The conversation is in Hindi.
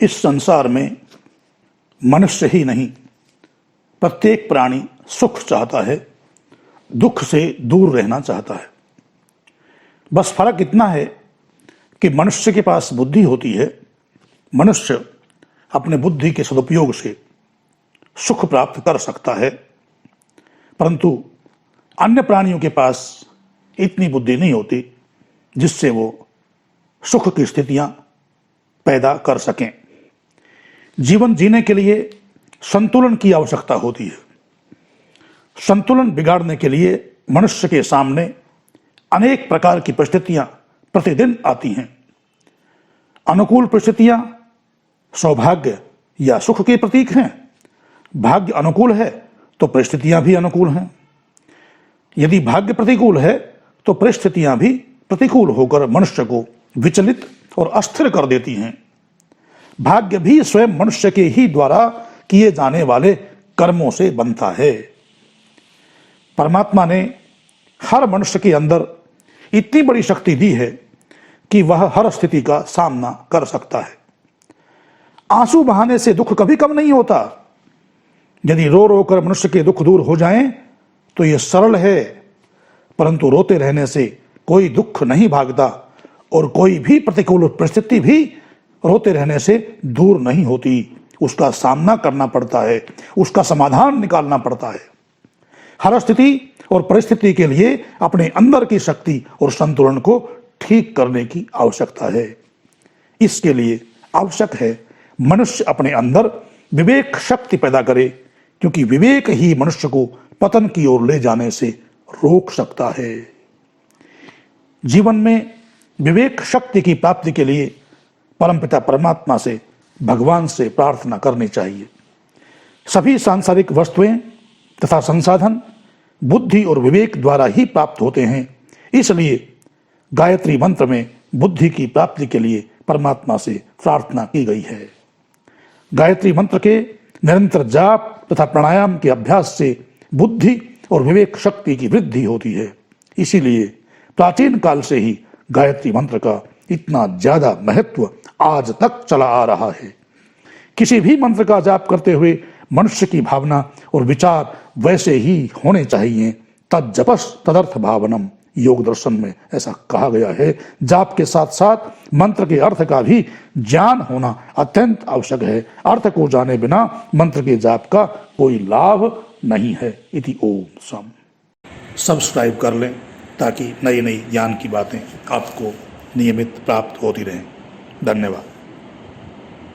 इस संसार में मनुष्य ही नहीं, प्रत्येक प्राणी सुख चाहता है, दुख से दूर रहना चाहता है। बस फर्क इतना है कि मनुष्य के पास बुद्धि होती है। मनुष्य अपने बुद्धि के सदुपयोग से सुख प्राप्त कर सकता है, परंतु अन्य प्राणियों के पास इतनी बुद्धि नहीं होती जिससे वो सुख की स्थितियां पैदा कर सकें। जीवन जीने के लिए संतुलन की आवश्यकता होती है। संतुलन बिगाड़ने के लिए मनुष्य के सामने अनेक प्रकार की परिस्थितियां प्रतिदिन आती हैं। अनुकूल परिस्थितियां सौभाग्य या सुख के प्रतीक हैं। भाग्य अनुकूल है तो परिस्थितियां भी अनुकूल हैं। यदि भाग्य प्रतिकूल है तो परिस्थितियां भी प्रतिकूल होकर मनुष्य को विचलित और अस्थिर कर देती हैं। भाग्य भी स्वयं मनुष्य के ही द्वारा किए जाने वाले कर्मों से बनता है। परमात्मा ने हर मनुष्य के अंदर इतनी बड़ी शक्ति दी है कि वह हर स्थिति का सामना कर सकता है। आंसू बहाने से दुख कभी कम नहीं होता। यदि रो रो कर मनुष्य के दुख दूर हो जाएं तो यह सरल है, परंतु रोते रहने से कोई दुख नहीं भागता और कोई भी प्रतिकूल परिस्थिति भी रोते रहने से दूर नहीं होती। उसका सामना करना पड़ता है, उसका समाधान निकालना पड़ता है। हर स्थिति और परिस्थिति के लिए अपने अंदर की शक्ति और संतुलन को ठीक करने की आवश्यकता है। इसके लिए आवश्यक है मनुष्य अपने अंदर विवेक शक्ति पैदा करे, क्योंकि विवेक ही मनुष्य को पतन की ओर ले जाने से रोक सकता है। जीवन में विवेक शक्ति की प्राप्ति के लिए परमपिता परमात्मा से, भगवान से प्रार्थना करनी चाहिए। सभी सांसारिक वस्तुएं तथा संसाधन बुद्धि और विवेक द्वारा ही प्राप्त होते हैं। इसलिए गायत्री मंत्र में बुद्धि की प्राप्ति के लिए परमात्मा से प्रार्थना की गई है। गायत्री मंत्र के निरंतर जाप तथा प्राणायाम के अभ्यास से बुद्धि और विवेक शक्ति की वृद्धि होती है। इसीलिए प्राचीन काल से ही गायत्री मंत्र का इतना ज्यादा महत्व आज तक चला आ रहा है। किसी भी मंत्र का जाप करते हुए मनुष्य की भावना और विचार वैसे ही होने चाहिए। तज्जपस तदर्थ भावनम, योग दर्शन में ऐसा कहा गया है। जाप के साथ साथ मंत्र के अर्थ का भी ज्ञान होना अत्यंत आवश्यक है। अर्थ को जाने बिना मंत्र के जाप का कोई लाभ नहीं है। इति ओम सम। सब्सक्राइब कर लें ताकि नई नई ज्ञान की बातें आपको नियमित प्राप्त होती रहें। धन्यवाद।